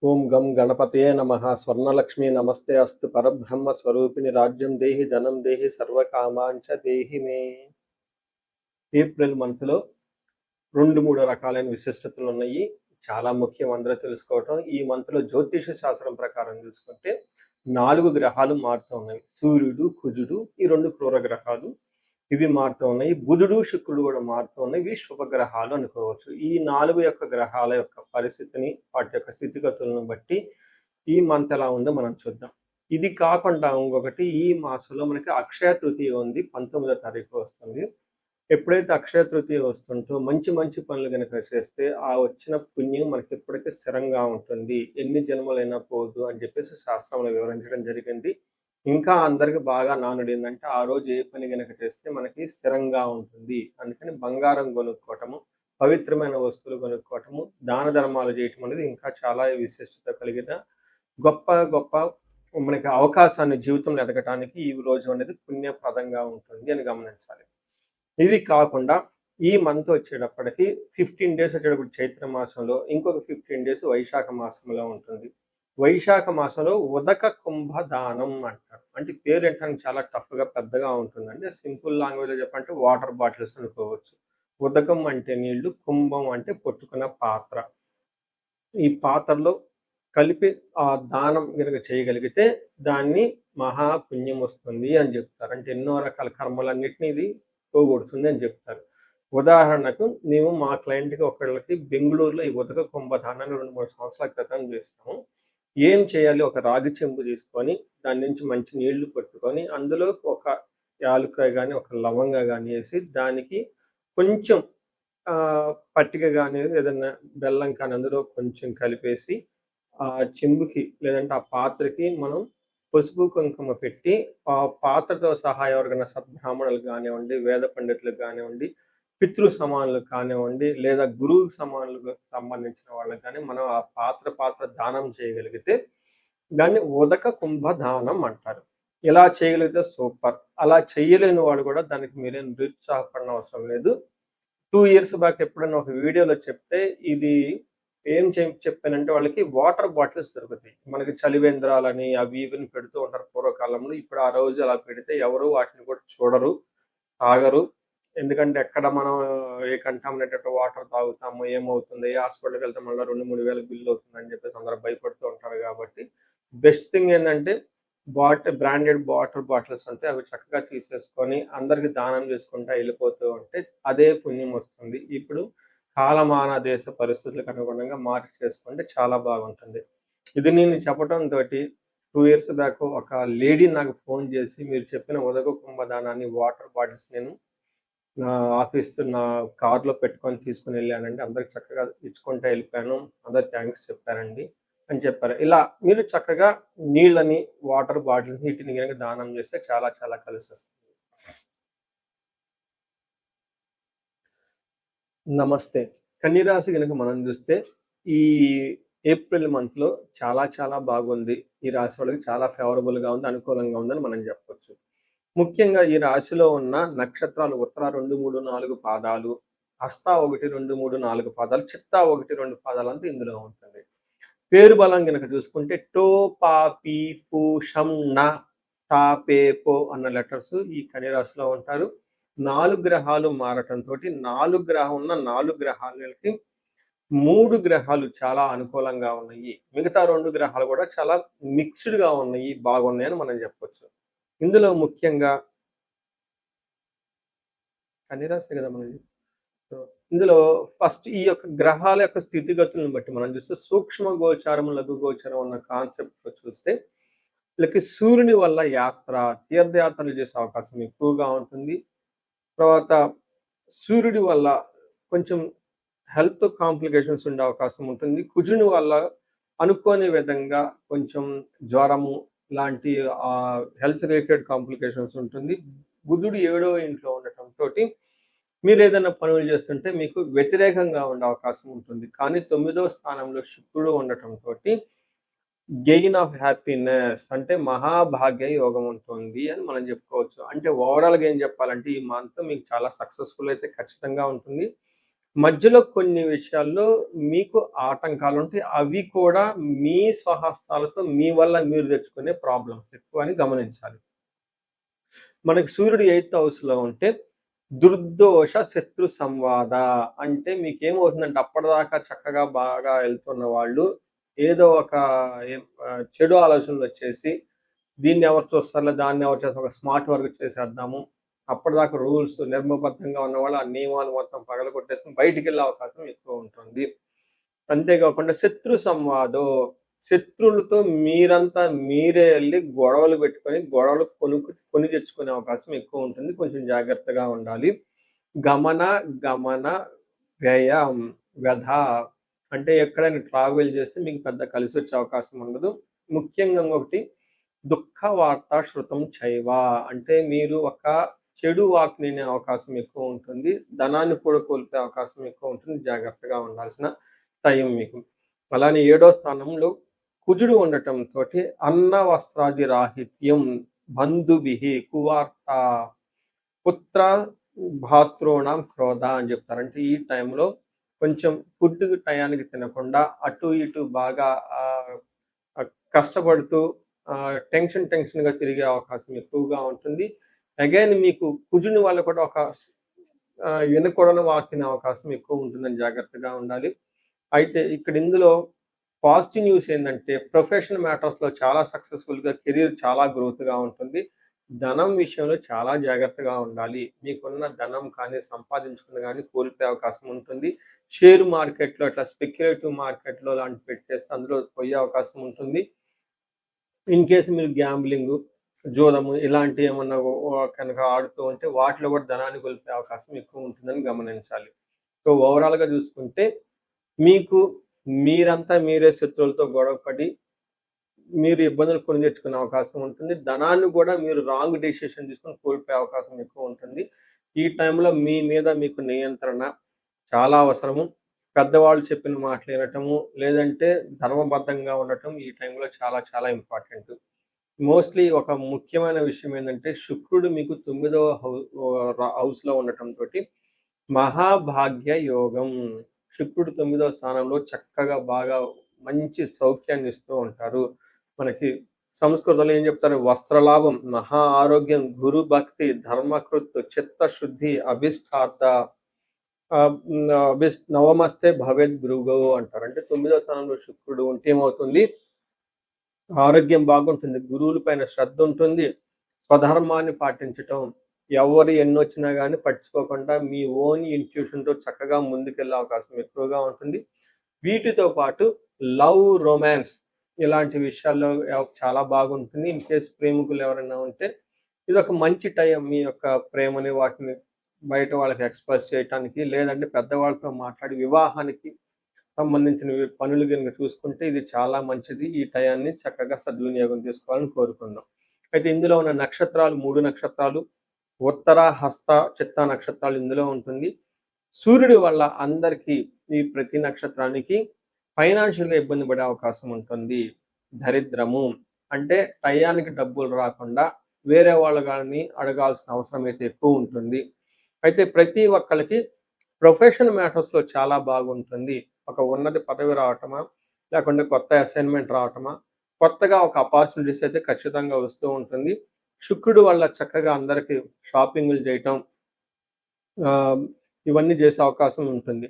ఓం గం గణపతయే నమః. స్వర్ణలక్ష్మి నమస్తే అస్తు. పరబ్రహ్మ స్వరూపిణి రాజ్యం దేహి ధనం దేహి సర్వకామాంచ దేహి మే. ఏప్రిల్ మంత్లో 2-3 రకాలైన విశిష్టతలు ఉన్నాయి. చాలా ముఖ్యం అందరూ తెలుసుకోవటం. ఈ మంత్లో జ్యోతిష శాస్త్రం ప్రకారం చూసుకుంటే 4 గ్రహాలు మారుతూ ఉన్నాయి. సూర్యుడు, కుజుడు, ఈ 2 క్రూర గ్రహాలు ఇవి మారుతూ ఉన్నాయి. బుధుడు, శుక్రుడు కూడా మారుతూ ఉన్నాయి. ఇవి శుభగ్రహాలు అనుకోవచ్చు. ఈ 4 యొక్క గ్రహాల యొక్క పరిస్థితిని, వాటి యొక్క స్థితిగతులను బట్టి ఈ మంత్ ఎలా ఉందో మనం చూద్దాం. ఇది కాకుండా ఇంకొకటి, ఈ మాసంలో మనకి అక్షయ తృతీయ ఉంది. 19వ తారీఖు వస్తుంది. ఎప్పుడైతే అక్షయ తృతీయ వస్తుంటో మంచి మంచి పనులు కనుక చేస్తే ఆ వచ్చిన పుణ్యం మనకి ఎప్పటికీ స్థిరంగా ఉంటుంది, ఎన్ని జన్మలైనా పోదు అని చెప్పేసి శాస్త్రంలో వివరించడం జరిగింది. ఇంకా అందరికి బాగా నానుడు ఏంటంటే, ఆ రోజు ఏ పని కనుక చేస్తే మనకి స్థిరంగా ఉంటుంది. అందుకని బంగారం కొనుక్కోవటము, పవిత్రమైన వస్తువులు కొనుక్కోవటము, దాన ధర్మాలు చేయటం అనేది ఇంకా చాలా విశిష్టత కలిగిన గొప్ప గొప్ప మనకి అవకాశాన్ని జీవితంలో ఎదగటానికి ఈ రోజు అనేది పుణ్యప్రదంగా ఉంటుంది అని గమనించాలి. ఇవి కాకుండా ఈ మంత్ వచ్చేటప్పటికి 15 డేస్ వచ్చేటప్పుడు చైత్ర మాసంలో, ఇంకొక 15 డేస్ వైశాఖ మాసంలో ఉంటుంది. వైశాఖ మాసంలో ఉదక కుంభదానం అంటారు. అంటే పేరు ఏంటంటే చాలా టఫ్గా పెద్దగా ఉంటుంది. అంటే సింపుల్ లాంగ్వేజ్లో చెప్పంటే వాటర్ బాటిల్స్ అనుకోవచ్చు. ఉదకం అంటే నీళ్లు, కుంభం అంటే పొట్టుకున్న పాత్ర. ఈ పాత్రలో కలిపి ఆ దానం కనుక చేయగలిగితే దాన్ని మహాపుణ్యం వస్తుంది అని చెప్తారు. అంటే ఎన్నో రకాల కర్మలన్నింటినీ ఇది పోగొడుతుంది అని చెప్తారు. ఉదాహరణకు మేము మా క్లయింట్కి ఒకళ్ళకి బెంగళూరులో ఈ ఉదక కుంభదానాన్ని 2-3 సంవత్సరాల క్రితం చేస్తాము. ఏం చేయాలి? ఒక రాగి చెంబు తీసుకొని దాని నుంచి మంచి నీళ్లు పట్టుకొని అందులో ఒక యాలుకాయ కానీ ఒక లవంగా కానీ వేసి దానికి కొంచెం పట్టిక కానీ ఏదన్నా బెల్లం కానీ అందులో కొంచెం కలిపేసి ఆ చెంబుకి లేదంటే ఆ పాత్రకి మనం పసుపు కుంకుమ పెట్టి ఆ పాత్రతో సహా ఎవరికైనా సద్బ్రాహ్మణులు కానివ్వండి, వేద పండితులకు కానివ్వండి, పితృ సమానులకు కానివ్వండి, లేదా గురువు సమానులకు సంబంధించిన వాళ్ళకి కానీ మనం ఆ పాత్ర దానం చేయగలిగితే దాన్ని ఉదక కుంభ దానం అంటారు. ఇలా చేయగలిగితే సూపర్. అలా చేయలేని వాడు కూడా దానికి మీరేం నిరుత్సాహపడిన అవసరం లేదు. 2 ఇయర్స్ బ్యాక్ ఎప్పుడైనా ఒక వీడియోలో చెప్తే ఇది ఏం చెప్పానంటే, వాళ్ళకి వాటర్ బాటిల్స్ దొరుకుతాయి. మనకి చలివేంద్రాలని అవి ఇవిని పెడుతూ ఉంటారు పూర్వకాలంలో. ఇప్పుడు ఆ రోజు అలా పెడితే ఎవరు వాటిని కూడా చూడరు, తాగరు. ఎందుకంటే ఎక్కడ మనం ఏ కంటామినేటెడ్ వాటర్ తాగుతాము, ఏమవుతుంది, ఏ హాస్పిటల్కి వెళ్తే మళ్ళీ 2-3 వేల బిల్లు అవుతుందని చెప్పేసి అందరూ భయపడుతూ ఉంటారు. కాబట్టి బెస్ట్ థింగ్ ఏంటంటే బ్రాండెడ్ వాటర్ బాటిల్స్ ఉంటాయి. అవి చక్కగా తీసేసుకొని అందరికి దానం చేసుకుంటా వెళ్ళిపోతూ ఉంటే అదే పుణ్యం వస్తుంది. ఇప్పుడు కాలమాన దేశ పరిస్థితులకు అనుగుణంగా మార్చి చేసుకుంటే చాలా బాగుంటుంది. ఇది నేను చెప్పడంతో 2 ఇయర్స్ బ్యాక్ ఒక లేడీ నాకు ఫోన్ చేసి, మీరు చెప్పిన ఉదక కుంభదానాన్ని వాటర్ బాటిల్స్ నేను నా నా కార్లో పెట్టుకొని తీసుకుని వెళ్ళానండి. అందరికి చక్కగా ఇచ్చుకుంటూ వెళ్ళిపోయాను. అందరు థ్యాంక్స్ చెప్పారండి అని చెప్పారు. ఇలా మీరు చక్కగా నీళ్ళని, వాటర్ బాటిల్స్ వీటిని కనుక దానం చేస్తే చాలా చాలా కలిసి వస్తుంది. నమస్తే. కన్యరాశి కనుక మనం చూస్తే ఈ ఏప్రిల్ మంత్లో చాలా చాలా బాగుంది. ఈ రాశి వాళ్ళకి చాలా ఫేవరబుల్గా ఉంది, అనుకూలంగా ఉందని మనం చెప్పొచ్చు. ముఖ్యంగా ఈ రాశిలో ఉన్న నక్షత్రాలు ఉత్తర 2, 3, 4 పాదాలు, హస్త 1, 2, 3, 4 పాదాలు, చిత్త 1, 2 పాదాలు అంతా ఇందులో ఉంటుంది. పేరు బలం కనుక చూసుకుంటే టో, పా, పీ, పు, షం, న, టా, పే, పో అన్న లెటర్స్ ఈ కన్యరాశిలో ఉంటారు. 4 గ్రహాలు మారటంతో 4 గ్రహాలకి 3 గ్రహాలు చాలా అనుకూలంగా ఉన్నాయి. మిగతా 2 గ్రహాలు కూడా చాలా మిక్స్డ్గా ఉన్నాయి, బాగున్నాయి అని మనం చెప్పొచ్చు. ఇందులో ముఖ్యంగా కన్యరాశి కదా మనది. ఇందులో ఫస్ట్ ఈ యొక్క గ్రహాల యొక్క స్థితిగతులను బట్టి మనం చూస్తే సూక్ష్మ గోచారం, లఘు గోచారం అన్న కాన్సెప్ట్ చూస్తే వీళ్ళకి సూర్యుని వల్ల తీర్థయాత్రలు చేసే అవకాశం ఎక్కువగా ఉంటుంది. తర్వాత సూర్యుడి వల్ల కొంచెం హెల్త్ కాంప్లికేషన్స్ ఉండే అవకాశం ఉంటుంది. కుజుని వల్ల అనుకోని విధంగా కొంచెం జ్వరము లాంటి హెల్త్ రిలేటెడ్ కాంప్లికేషన్స్ ఉంటుంది. బుధుడు 7వ ఇంట్లో ఉండటంతో మీరు ఏదైనా పనులు చేస్తుంటే మీకు వ్యతిరేకంగా ఉండే అవకాశం ఉంటుంది. కానీ 9వ స్థానంలో శుక్రుడు ఉండటంతో గెయిన్ ఆఫ్ హ్యాపీనెస్ అంటే మహాభాగ్య యోగం ఉంటుంది అని మనం చెప్పుకోవచ్చు. అంటే ఓవరాల్గా ఏం చెప్పాలంటే ఈ మంత్ మీకు చాలా సక్సెస్ఫుల్ అయితే ఖచ్చితంగా ఉంటుంది. మధ్యలో కొన్ని విషయాల్లో మీకు ఆటంకాలు ఉంటాయి. అవి కూడా మీ స్వహస్తాలతో మీ వల్ల మీరు తెచ్చుకునే ప్రాబ్లమ్స్ ఎక్కువ అని గమనించాలి. మనకి సూర్యుడు 8థ్ హౌస్‌లో ఉంటే దుర్దోష శత్రు సంవాద అంటే మీకేమవుతుందంటే అప్పటిదాకా చక్కగా బాగా ఎళ్తున్న వాళ్ళు ఏదో ఒక చెడు ఆలోచనలొచ్చేసి దీన్ని ఎవరు చూస్తారులే, దాన్ని ఎవరు చేస్తారు, ఒక స్మార్ట్ వర్క్ చేసేద్దాము. అప్పటిదాకా రూల్స్ నిర్మబద్ధంగా ఉన్నవాళ్ళు ఆ నియమాలు మొత్తం పగలగొట్టేసుకొని బయటికెళ్ళే అవకాశం ఎక్కువ ఉంటుంది. అంతేకాకుండా శత్రు సంవాదం. శత్రువులతో మీరంతా మీరే ఎళ్లి గొడవలు పెట్టుకొని, గొడవలు కొని తెచ్చుకునే అవకాశం ఎక్కువ ఉంటుంది. కొంచెం జాగ్రత్తగా ఉండాలి. గమన, గమన, వ్యయం, వ్యధ అంటే ఎక్కడైనా ట్రావెల్ చేస్తే మీకు పెద్ద కలిసొచ్చే అవకాశం ఉండదు. ముఖ్యంగా ఇంకొకటి దుఃఖ వార్త శృతం చైవ అంటే మీరు ఒక చెడు వార్త వినే అవకాశం ఎక్కువ ఉంటుంది. ధనాన్ని కూడా కోల్పోయే అవకాశం ఎక్కువ ఉంటుంది. జాగ్రత్తగా ఉండాల్సిన టైం మీకు. అలానే 7వ స్థానంలో కుజుడు ఉండటంతోటి అన్న వస్త్రాది రాహిత్యం, బంధుభిః, కువార్త, పుత్ర భాతృణాం క్రోధ అని చెప్తారు. అంటే ఈ టైంలో కొంచెం ఫుడ్ టయానికి తినకుండా అటు ఇటు బాగా కష్టపడుతూ టెన్షన్‌గా తిరిగే అవకాశం ఎక్కువగా ఉంటుంది. అగైన్ మీకు కుజుని వల్ల కూడా ఒక వినకూడని వాకిన అవకాశం ఎక్కువ ఉంటుందని జాగ్రత్తగా ఉండాలి. అయితే ఇక్కడ ఇందులో పాజిటివ్ న్యూస్ ఏందంటే ప్రొఫెషనల్ మ్యాటర్స్‌లో చాలా సక్సెస్‌ఫుల్‌గా కెరీర్ చాలా గ్రోత్‌గా ఉంటుంది. ధనం విషయంలో చాలా జాగ్రత్తగా ఉండాలి. మీకున్న ధనం కానీ, సంపాదించుకున్నది గానీ కోల్పోయే అవకాశం ఉంటుంది. షేర్ మార్కెట్‌లో అట్లా స్పెక్యులేటివ్ మార్కెట్‌లో లాంటివి పెట్టేస్తే అందులో పోయే అవకాశం ఉంటుంది. ఇన్ కేస్ మీరు గ్యాంబ్లింగు, జూదము ఇలాంటివి ఏమన్నా కనుక ఆడుతూ ఉంటే వాటిలో కూడా ధనాన్ని కోల్పోయే అవకాశం ఎక్కువ ఉంటుందని గమనించాలి. సో ఓవరాల్‌గా చూసుకుంటే మీకు మీరంతా మీరే శత్రువులతో గొడవపడి మీరు ఇబ్బందులు కొని తెచ్చుకునే అవకాశం ఉంటుంది. ధనాన్ని కూడా మీరు రాంగ్ డెసిషన్ తీసుకొని కోల్పోయే అవకాశం ఎక్కువ ఉంటుంది. ఈ టైంలో మీ మీద మీకు నియంత్రణ చాలా అవసరము. పెద్దవాళ్ళు చెప్పిన మాటలు వినటము, లేదంటే ధర్మబద్ధంగా ఉండటం ఈ టైంలో చాలా చాలా ఇంపార్టెంట్. మోస్ట్‌లీ ఒక ముఖ్యమైన విషయం ఏందంటే శుక్రుడు మీకు 9వ హౌస్‌లో ఉండటంతోటి మహాభాగ్య యోగం. శుక్రుడు 9వ స్థానంలో చక్కగా బాగా మంచి సౌఖ్యాన్ని ఇస్తూ ఉంటారు. మనకి సంస్కృతంలో ఏం చెప్తారు? వస్త్రలాభం, మహా ఆరోగ్యం, గురు భక్తి, ధర్మకృత్, చిత్తశుద్ధి, అభిష్టార్థ, నవమస్తే భవేద్ భృగౌ అంటారు. అంటే 9వ స్థానంలో శుక్రుడు ఉంటే ఏమవుతుంది? ఆరోగ్యం బాగుంటుంది. గురువుల పైన శ్రద్ధ ఉంటుంది. స్వధర్మాన్ని పాటించటం, ఎవరు ఎన్నొచ్చినా గానీ పట్టించుకోకుండా మీ ఓన్ ఇంట్యూషన్‌తో చక్కగా ముందుకెళ్ళే అవకాశం ఎక్కువగా ఉంటుంది. వీటితో పాటు లవ్, రొమాన్స్ ఇలాంటి విషయాల్లో చాలా బాగుంటుంది. ఇన్ కేస్ ప్రేమికులు ఎవరైనా ఉంటే ఇదొక మంచి టైం మీ యొక్క ప్రేమని వాటిని బయట వాళ్ళకి ఎక్స్‌ప్రెస్ చేయటానికి, లేదంటే పెద్దవాళ్ళతో మాట్లాడి వివాహానికి సంబంధించిన పనులు గనుక చూసుకుంటే ఇది చాలా మంచిది. ఈ టయాన్ని చక్కగా సద్వినియోగం చేసుకోవాలని కోరుకుందాం. అయితే ఇందులో ఉన్న నక్షత్రాలు 3 నక్షత్రాలు ఉత్తర, హస్త, చిత్త నక్షత్రాలు ఇందులో ఉంటుంది. సూర్యుడి వల్ల అందరికీ ఈ ప్రతి నక్షత్రానికి ఫైనాన్షియల్‌గా ఇబ్బంది పడే అవకాశం ఉంటుంది. దరిద్రము అంటే టయానికి డబ్బులు రాకుండా వేరే వాళ్ళు గాని అడగాల్సిన అవసరం అయితే ఎక్కువ ఉంటుంది. అయితే ప్రతి ఒక్కళ్ళకి ప్రొఫెషనల్ మ్యాటర్స్‌లో చాలా బాగుంటుంది. ఒక ఉన్నత పదవి రావటమా, లేకుంటే కొత్త అసైన్‌మెంట్ రావటమా, కొత్తగా ఒక అపార్చునిటీస్ అయితే ఖచ్చితంగా వస్తూ ఉంటుంది. శుక్రుడు వల్ల చక్కగా అందరికి షాపింగులు చేయటం, ఆహ్, ఇవన్నీ చేసే అవకాశం ఉంటుంది.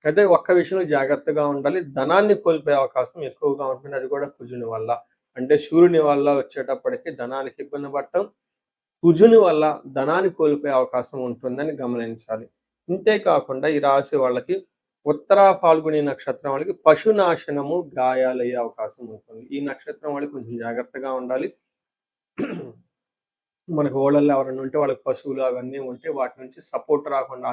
అయితే ఒక్క విషయంలో జాగ్రత్తగా ఉండాలి. ధనాన్ని కోల్పోయే అవకాశం ఎక్కువగా ఉంటుంది. అది కూడా కుజుని వల్ల. అంటే సూర్యుని వల్ల వచ్చేటప్పటికి ధనానికి ఇబ్బంది పడటం, కుజుని వల్ల ధనాన్ని కోల్పోయే అవకాశం ఉంటుందని గమనించాలి. ఇంతే కాకుండా ఈ రాశి వాళ్ళకి ఉత్తర ఫాల్గుని నక్షత్రం వాళ్ళకి పశునాశనము, గాయాలయ్యే అవకాశం ఉంటుంది. ఈ నక్షత్రం వాళ్ళకి కొంచెం జాగ్రత్తగా ఉండాలి. మనకు ఊళ్ళల్లో ఎవరైనా ఉంటే వాళ్ళకి పశువులు అవన్నీ ఉంటే వాటి నుంచి సపోర్ట్ రాకుండా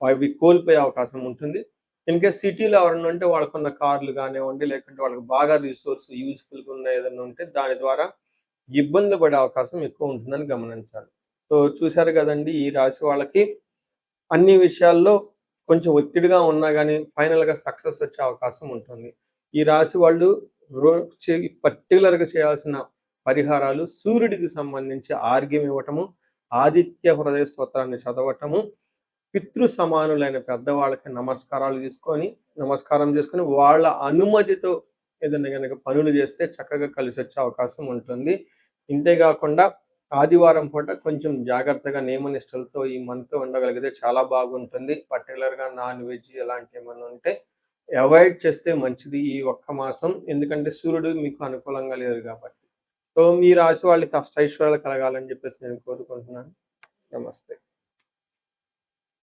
అవి కోల్పోయే అవకాశం ఉంటుంది. ఇన్‌కేస్ సిటీలో ఎవరైనా ఉంటే వాళ్ళకున్న కార్లు కానివ్వండి, లేకుంటే వాళ్ళకి బాగా రిసోర్స్ యూజ్‌ఫుల్‌గా ఉన్న ఏదైనా ఉంటే దాని ద్వారా ఇబ్బంది పడే అవకాశం ఎక్కువ ఉంటుందని గమనించాలి. సో చూసారు కదండీ! ఈ రాశి వాళ్ళకి అన్ని విషయాల్లో కొంచెం ఒత్తిడిగా ఉన్నా గానీ ఫైనల్‌గా సక్సెస్ వచ్చే అవకాశం ఉంటుంది. ఈ రాశి వాళ్ళు రో చే పర్టిక్యులర్‌గా చేయాల్సిన పరిహారాలు సూర్యుడికి సంబంధించి ఆర్ఘ్యం ఇవ్వటము, ఆదిత్య హృదయ స్తోత్రాన్ని చదవటము, పితృ సమానులైన పెద్దవాళ్ళకి నమస్కారం చేసుకొని వాళ్ళ అనుమతితో ఏదైనా కనుక పనులు చేస్తే చక్కగా కలిసి వచ్చే అవకాశం ఉంటుంది. ఇంతేకాకుండా ఆదివారం పూట కొంచెం జాగ్రత్తగా నియమనిష్టలతో ఈ మంత్ ఉండగలిగితే చాలా బాగుంటుంది. పర్టికులర్గా నాన్ వెజ్ అలాంటి ఏమన్నా ఉంటే అవాయిడ్ చేస్తే మంచిది ఈ ఒక్క మాసం. ఎందుకంటే సూర్యుడు మీకు అనుకూలంగా లేరు కాబట్టి. సో మీ రాశి వాళ్ళకి అష్టైశ్వర్యాలు కలగాలని చెప్పేసి నేను కోరుకుంటున్నాను. నమస్తే.